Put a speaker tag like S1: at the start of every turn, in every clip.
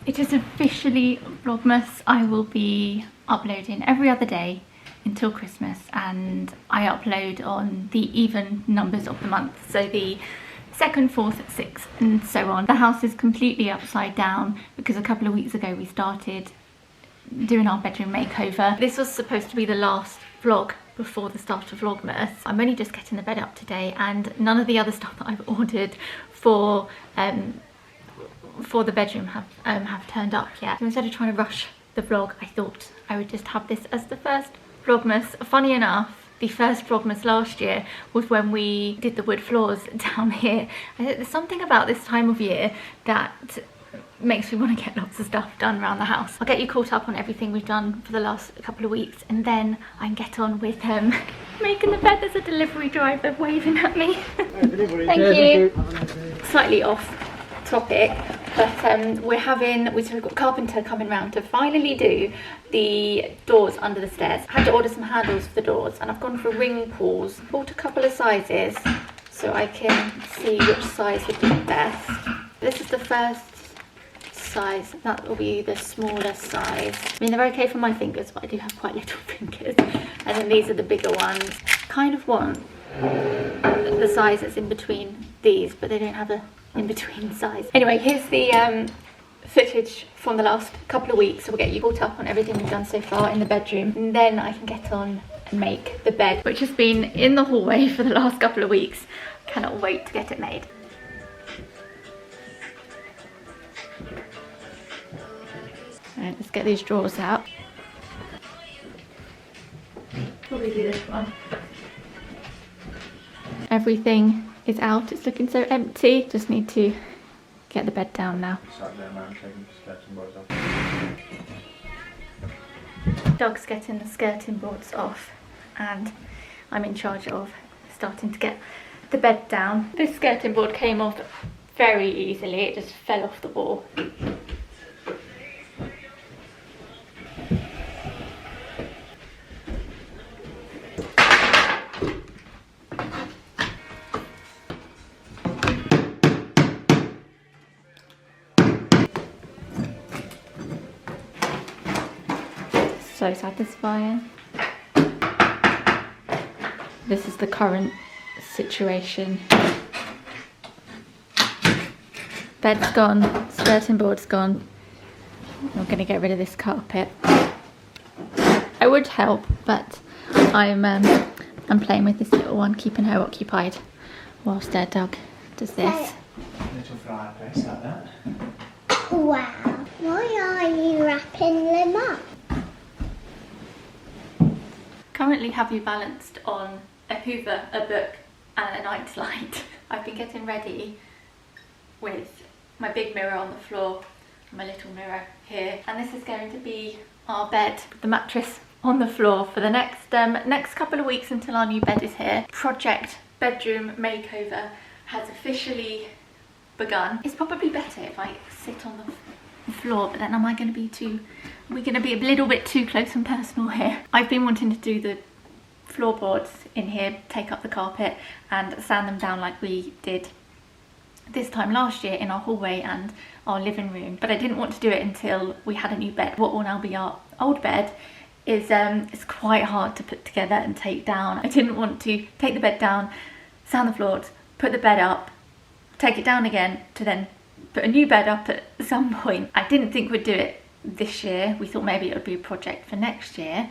S1: It is officially Vlogmas. I will be uploading every other day until Christmas, and I upload on the even numbers of the month, so the 2nd, 4th, 6th and so on. The house is completely upside down because a couple of weeks ago we started doing our bedroom makeover. This was supposed to be the last vlog before the start of Vlogmas. I'm only just getting the bed up today, and none of the other stuff that I've ordered for the bedroom have turned up yet. So instead of trying to rush the vlog, I thought I would just have this as the first Vlogmas. Funny enough, the first Vlogmas last year was when we did the wood floors down here. There's something about this time of year that makes me want to get lots of stuff done around the house. I'll get you caught up on everything we've done for the last couple of weeks, and then I can get on with making the bed. There's a delivery driver waving at me. Thank you. Slightly off topic, but we've got a carpenter coming round to finally do the doors under the stairs. I had to order some handles for the doors, and I've gone for ring pulls. Bought a couple of sizes so I can see which size would be best. This is the first size. That will be the smallest size. I mean, they're okay for my fingers, but I do have quite little fingers. And then these are the bigger ones. Kind of want the size that's in between these, but they don't have a in-between size. Anyway, here's the footage from the last couple of weeks. So we'll get you caught up on everything we've done so far in the bedroom, and then I can get on and make the bed, which has been in the hallway for the last couple of weeks. Cannot wait to get it made. Right, let's get these drawers out. Probably do this one. Everything is out. It's looking so empty. Just need to get the bed down now. Doug's getting the skirting boards off, and I'm in charge of starting to get the bed down. This skirting board came off very easily. It just fell off the wall. So satisfying. This is the current situation. Bed's gone, skirting board's gone. I'm gonna get rid of this carpet. I would help, but I'm playing with this little one, keeping her occupied whilst Doug does this.
S2: Little fireplace like that.
S3: Wow. Why are you wrapping them up?
S1: Currently have you balanced on a Hoover, a book and a night light. I've been getting ready with my big mirror on the floor and my little mirror here, and this is going to be our bed with the mattress on the floor for the next couple of weeks until our new bed is here. Project Bedroom Makeover has officially begun. It's probably better if I sit on the floor, but then are we going to be a little bit too close and personal here? I've been wanting to do the floorboards in here, take up the carpet and sand them down like we did this time last year in our hallway and our living room, but I didn't want to do it until we had a new bed. What will now be our old bed is it's quite hard to put together and take down. I didn't want to take the bed down, sand the floors, put the bed up, take it down again to then put a new bed up at some point. I didn't think we'd do it this year. We thought maybe it would be a project for next year,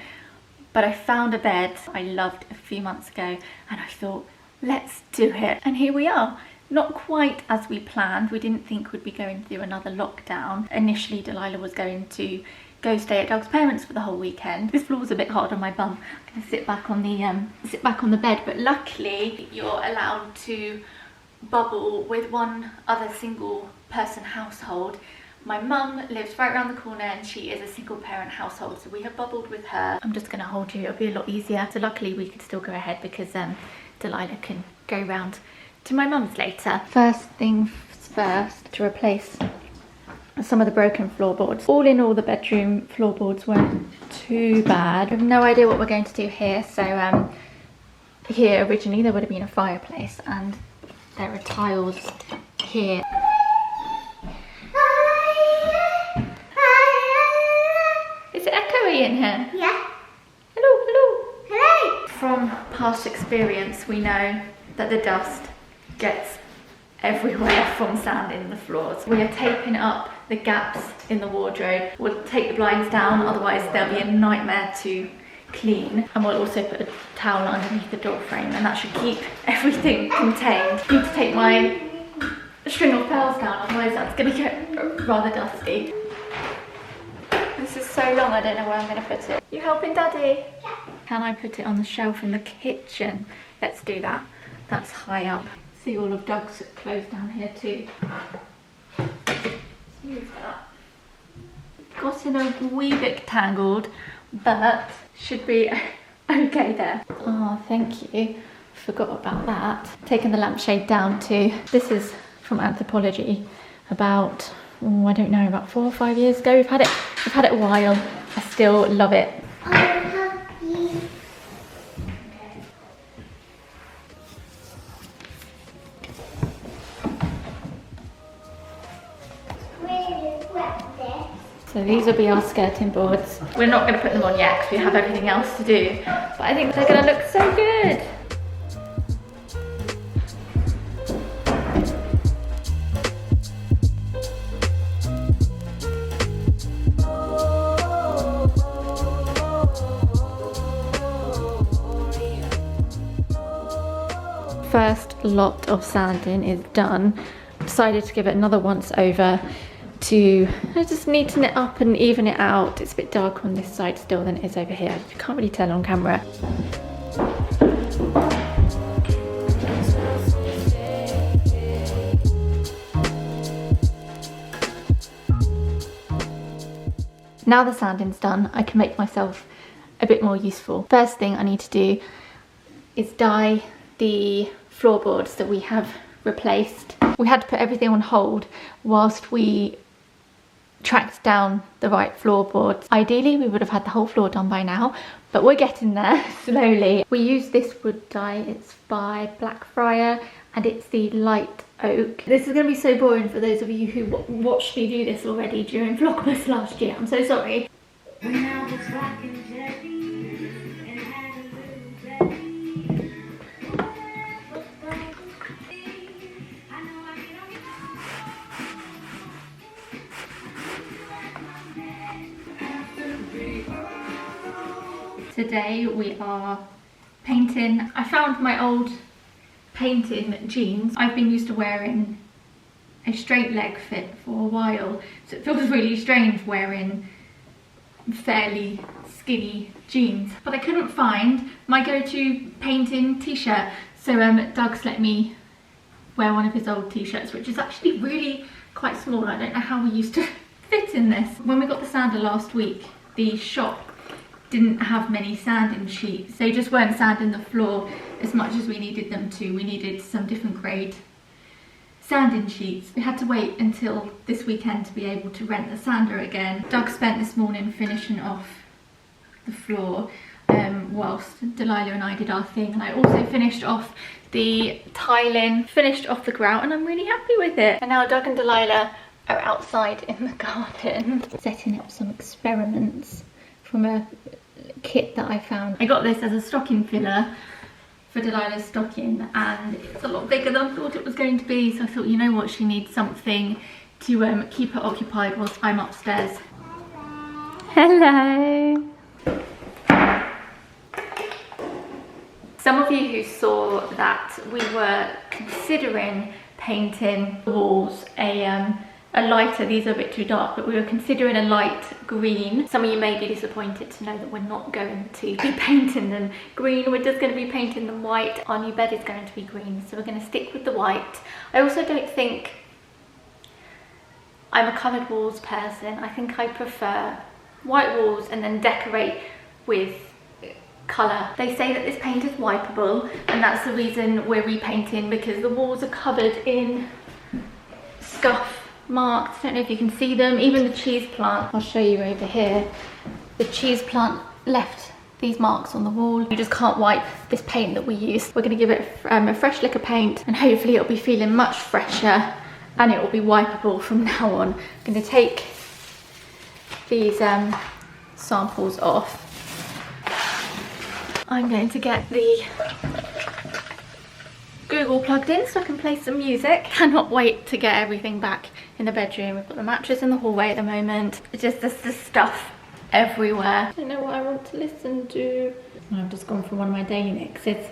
S1: but I found a bed I loved a few months ago and I thought, let's do it. And here we are. Not quite as we planned. We didn't think we'd be going through another lockdown. Initially Delilah was going to go stay at Doug's parents for the whole weekend. This floor's a bit hard on my bum. I'm gonna sit back on the bed, but luckily you're allowed to bubble with one other single person household. My mum lives right around the corner and she is a single parent household, so we have bubbled with her. I'm just going to hold you, it'll be a lot easier. So luckily we could still go ahead because Delilah can go round to my mum's later. First things first, to replace some of the broken floorboards. All in all, the bedroom floorboards weren't too bad. I have no idea what we're going to do here. So here originally there would have been a fireplace, and there are tiles here. past experience, we know that the dust gets everywhere from sanding the floors. We are taping up the gaps in the wardrobe. We'll take the blinds down, otherwise they'll be a nightmare to clean. And we'll also put a towel underneath the door frame, and that should keep everything contained. I need to take my string of pearls down, otherwise that's going to get rather dusty. This is so long, I don't know where I'm going to put it. You helping Daddy? Yeah. Can I put it on the shelf in the kitchen? Let's do that. That's high up. See all of Doug's clothes down here too. Let's move that. Got in a wee bit tangled, but should be okay there. Oh, thank you. Forgot about that. Taking the lampshade down too. This is from Anthropology, about, I don't know, about 4 or 5 years ago. We've had it a while. I still love it.
S3: I'll help you. Really wet this.
S1: So these will be our skirting boards. We're not going to put them on yet because we have everything else to do, but I think they're going to look so good. First lot of sanding is done. Decided to give it another once over to just neaten it up and even it out. It's a bit darker on this side still than it is over here. You can't really tell on camera. Now the sanding's done, I can make myself a bit more useful. First thing I need to do is dye the floorboards that we have replaced. We had to put everything on hold whilst we tracked down the right floorboards. Ideally we would have had the whole floor done by now, but we're getting there slowly. We use this wood dye, it's by Blackfriar and it's the light oak. This is going to be so boring for those of you who watched me do this already during Vlogmas last year. I'm so sorry. Today we are painting. I found my old painting jeans. I've been used to wearing a straight leg fit for a while, so it feels really strange wearing fairly skinny jeans. But I couldn't find my go-to painting t-shirt, so Doug's let me wear one of his old t-shirts, which is actually really quite small. I don't know how we used to fit in this. When we got the sander last week, the shop didn't have many sanding sheets. They just weren't sanding the floor as much as we needed them to. We needed some different grade sanding sheets. We had to wait until this weekend to be able to rent the sander again. Doug spent this morning finishing off the floor whilst Delilah and I did our thing, and I also finished off the tiling, finished off the grout, and I'm really happy with it. And now Doug and Delilah are outside in the garden setting up some experiments from a kit that I found. I got this as a stocking filler for Delilah's stocking, and it's a lot bigger than I thought it was going to be, so I thought, you know what, she needs something to keep her occupied whilst I'm upstairs. Hello! Some of you who saw that we were considering painting the walls a lighter, these are a bit too dark, but we were considering a light green. Some of you may be disappointed to know that we're not going to be painting them green, we're just going to be painting them white. Our new bed is going to be green, so we're going to stick with the white. I also don't think I'm a coloured walls person. I think I prefer white walls and then decorate with colour. They say that this paint is wipeable, and that's the reason we're repainting, because the walls are covered in scuff marks. I don't know if you can see them, even the cheese plant. I'll show you over here. The cheese plant left these marks on the wall. You just can't wipe this paint that we use. We're going to give it a fresh lick of paint, and hopefully it'll be feeling much fresher and it will be wipeable from now on. I'm going to take these samples off. I'm going to get the Google plugged in so I can play some music. Cannot wait to get everything back in the bedroom. We've got the mattress in the hallway at the moment. It's just there's this stuff everywhere. I don't know what I want to listen to. I've just gone for one of my daily mixes.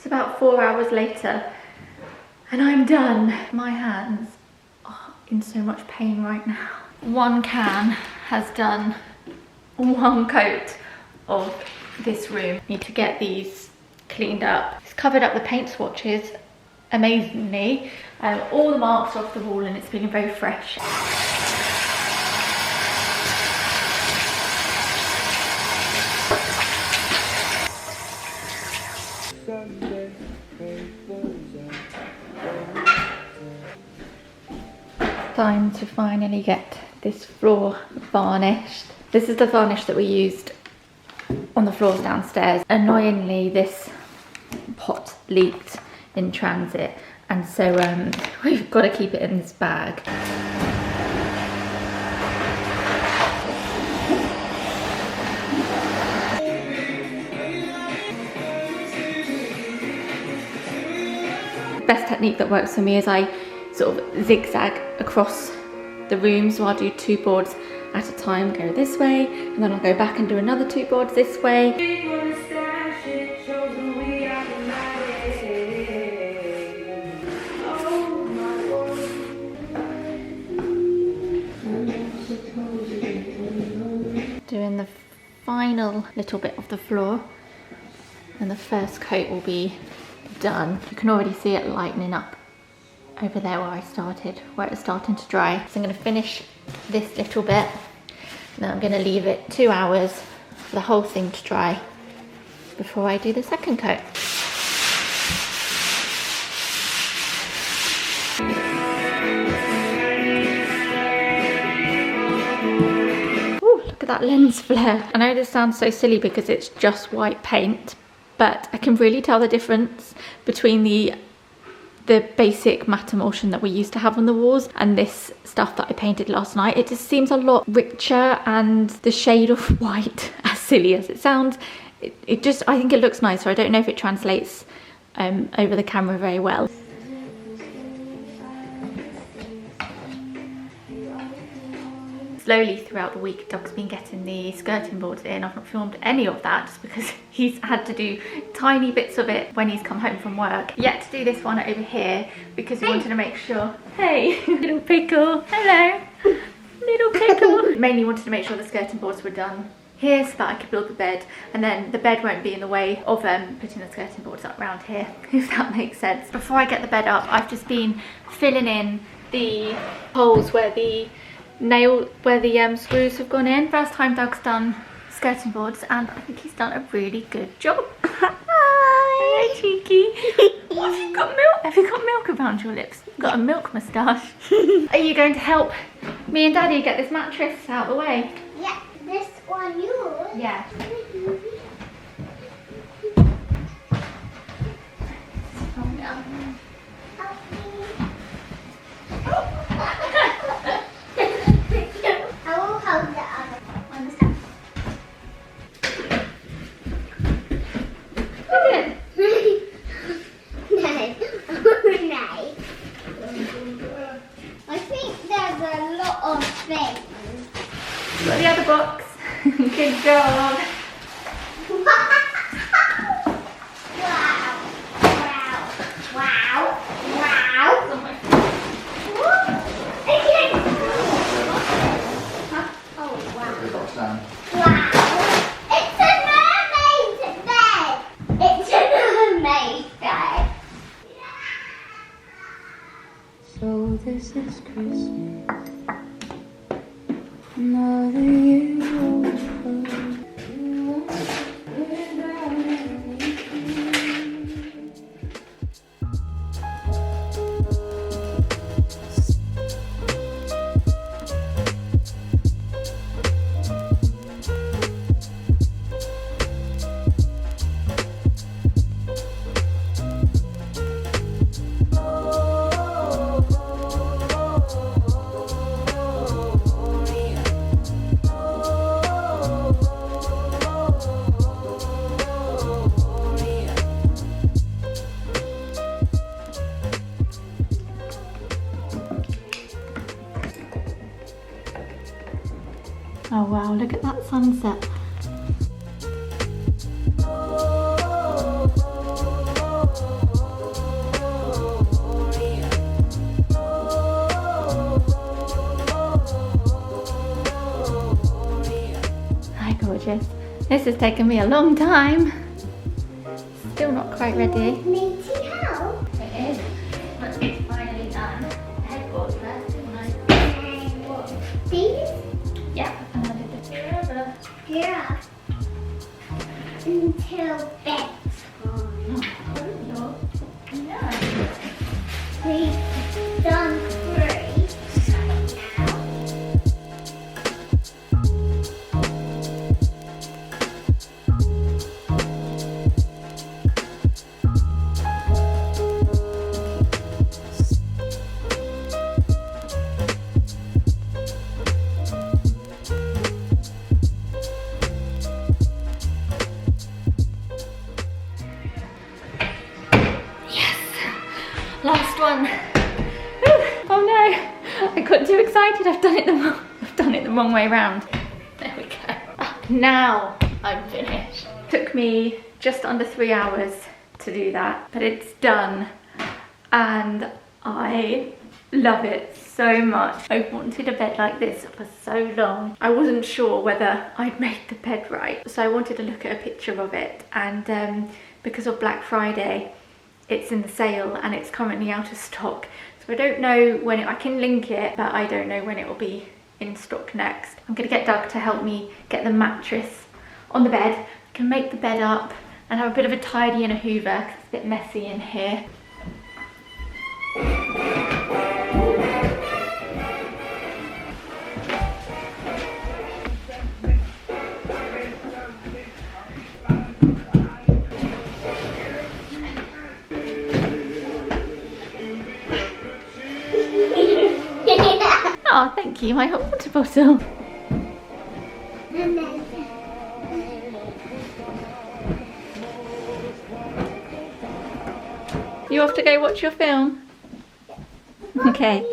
S1: About 4 hours later and I'm done. My hands are in so much pain right now. One can has done one coat of this room. Need to get these cleaned up. It's covered up the paint swatches amazingly. All the marks are off the wall and it's feeling very fresh. Time to finally get this floor varnished. This is the varnish that we used on the floors downstairs. Annoyingly, this pot leaked in transit, and so we've got to keep it in this bag. Best technique that works for me is I sort of zigzag across the room, so I'll do 2 boards at a time, go this way, and then I'll go back and do another 2 boards this way. Doing the final little bit of the floor, and the first coat will be done. You can already see it lightening up over there where I started, where it's starting to dry. So I'm going to finish this little bit, and then I'm going to leave it 2 hours for the whole thing to dry before I do the second coat. Ooh, look at that lens flare. I know this sounds so silly because it's just white paint, but I can really tell the difference between the basic matte emulsion that we used to have on the walls and this stuff that I painted last night. It just seems a lot richer, and the shade of white, as silly as it sounds, it just, I think it looks nicer. I don't know if it translates over the camera very well. Slowly throughout the week, Doug's been getting the skirting boards in. I've not filmed any of that just because he's had to do tiny bits of it when he's come home from work. Yet to do this one over here because we wanted to make sure, hey, little pickle, hello, little pickle. Mainly wanted to make sure the skirting boards were done here so that I could build the bed, and then the bed won't be in the way of putting the skirting boards up around here, if that makes sense. Before I get the bed up, I've just been filling in the holes where the screws have gone in. First time Doug's done skirting boards, and I think he's done a really good job. Hi, cheeky. What, have you got milk? Have you got milk around your lips? You've got a milk moustache. Are you going to help me and Daddy get this mattress out of the way?
S3: Yeah, this one yours?
S1: Yeah.
S3: I will hold the other one. No. I think there's a lot of things.
S1: Got the other box. Good job.
S3: Wow. Wow. Wow. Wow. Okay. Oh, wow. Wow. It's a mermaid's bed. It's a mermaid's bed.
S4: So This is Christmas. Another year over. Without anything.
S1: Oh wow, look at that sunset. Hi gorgeous. This has taken me a long time. Still not quite ready.
S3: Me to help.
S1: It is, but it's finally done. Headboard first, didn't I?
S3: And what? These?
S1: Yeah, and I did the giraffe.
S3: Yeah. Until bedtime.
S1: No.
S3: We've done 3 now.
S1: Last one. Whew. Oh no, I got too excited. I've done it the wrong way around. There we go. Now I'm finished. Took me just under 3 hours to do that, but it's done and I love it so much. I've wanted a bed like this for so long. I wasn't sure whether I'd made the bed right, so I wanted to look at a picture of it, and because of Black Friday it's in the sale and it's currently out of stock, so I don't know when I can link it, but I don't know when it will be in stock next. I'm gonna get Doug to help me get the mattress on the bed. I can make the bed up and have a bit of a tidy and a hoover because it's a bit messy in here. Oh, thank you, my hot water bottle. You off to go watch your film? Okay.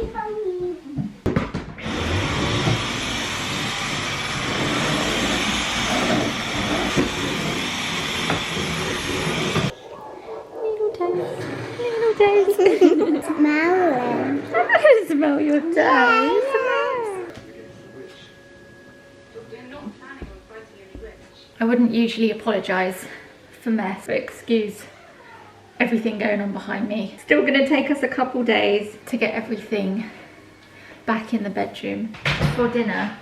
S1: Little toes. Little toes.
S3: Smell them.
S1: I smell your toes. I wouldn't usually apologise for mess, but excuse everything going on behind me. Still gonna take us a couple days to get everything back in the bedroom. For dinner,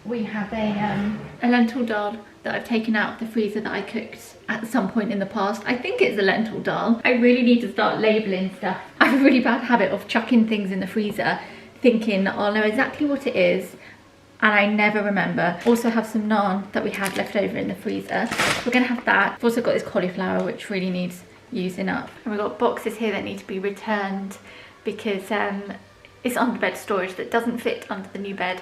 S1: we have a lentil dal that I've taken out of the freezer that I cooked at some point in the past. I think it's a lentil dal. I really need to start labelling stuff. I have a really bad habit of chucking things in the freezer thinking I'll know exactly what it is, and I never remember. Also have some naan that we had left over in the freezer. We're gonna have that. I've also got this cauliflower which really needs using up. And we've got boxes here that need to be returned because it's under bed storage that doesn't fit under the new bed,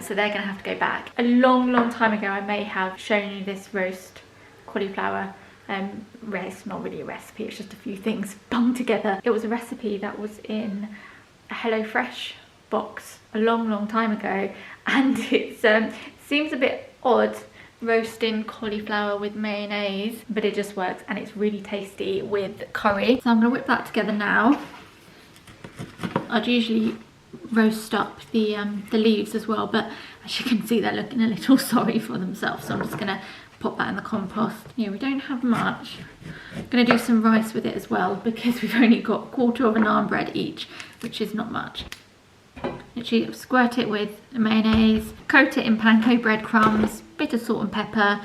S1: so they're gonna have to go back. A long time ago I may have shown you this roast cauliflower. It's not really a recipe, it's just a few things bunged together. It was a recipe that was in a HelloFresh box a long time ago, and it seems a bit odd roasting cauliflower with mayonnaise, but it just works and it's really tasty with curry. So I'm gonna whip that together now. I'd usually roast up the leaves as well, but as you can see they're looking a little sorry for themselves, so I'm just gonna pop that in the compost. Yeah, we don't have much. I'm gonna do some rice with it as well because we've only got 1/4 of a naan bread each, which is not much. Literally squirt it with mayonnaise, coat it in panko breadcrumbs, bit of salt and pepper,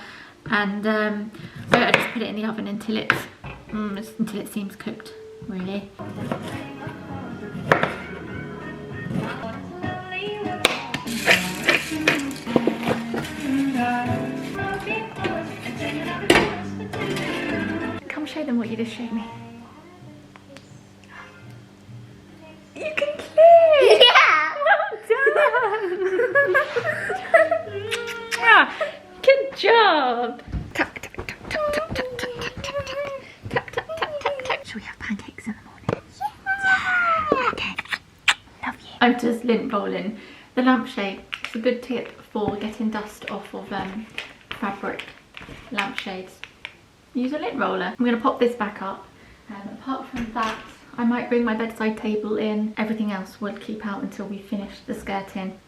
S1: and I just put it in the oven until it seems cooked, really. Come show them what you just showed me. You can click!
S3: Yeah!
S1: Well done! Good job! Tuck, tuck, tuck, tuck, tuck, tuck, tuck, tuck, tuck, tuck, tuck, tuck, tuck, tuck. Shall we have pancakes in the morning? Yeah! Okay. Love you. I'm just lint rolling the lampshade. It's a good tip for getting dust off of fabric lampshades. Use a lint roller. I'm going to pop this back up. Apart from that, I might bring my bedside table in. Everything else will keep out until we finish the skirting.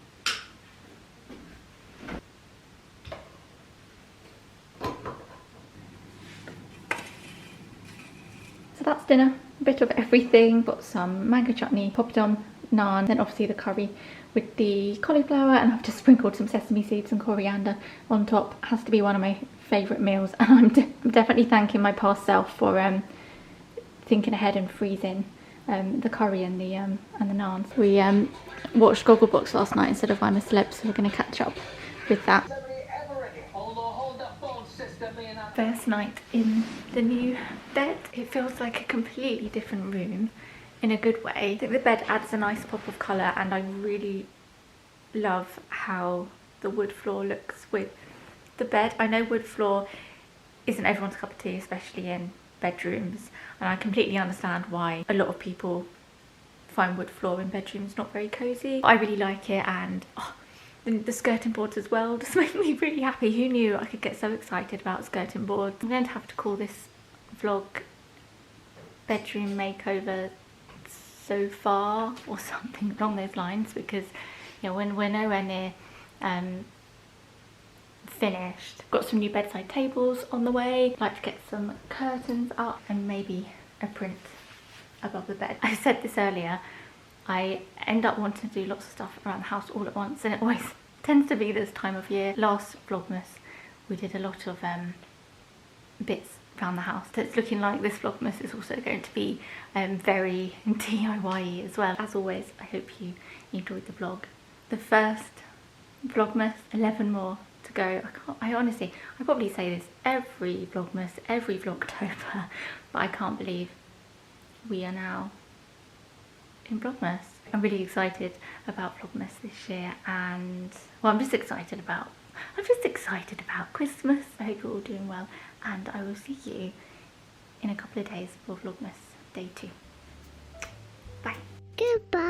S1: So that's dinner. A bit of everything. Got some mango chutney, poppadom, naan, then obviously the curry with the cauliflower, and I've just sprinkled some sesame seeds and coriander on top. Has to be one of my favourite meals, and I'm definitely thanking my past self for thinking ahead and freezing the curry and the naan. We watched Gogglebox last night instead of I'm a Celeb, so we're going to catch up with that. First night in the new bed. It feels like a completely different room in a good way. I think the bed adds a nice pop of colour, and I really love how the wood floor looks with the bed. I know wood floor isn't everyone's cup of tea, especially in bedrooms, and I completely understand why a lot of people find wood floor in bedrooms not very cosy. I really like it, and the skirting boards as well just make me really happy. Who knew I could get so excited about skirting boards? I'm going to have to call this vlog bedroom makeover so far or something along those lines, because you know, when we're nowhere near finished. Got some new bedside tables on the way. Like to get some curtains up and maybe a print above the bed. I said this earlier, I end up wanting to do lots of stuff around the house all at once, and it always tends to be this time of year. Last Vlogmas we did a lot of bits around the house. So it's looking like this Vlogmas is also going to be very DIY-y as well. As always, I hope you enjoyed the vlog. The first Vlogmas, 11 more to go. I honestly, I probably say this every Vlogmas, every Vlogtober, but I can't believe we are now in Vlogmas. I'm really excited about Vlogmas this year, and well, I'm just excited about Christmas. I hope you're all doing well, and I will see you in a couple of days for Vlogmas Day 2. Bye.
S3: Goodbye.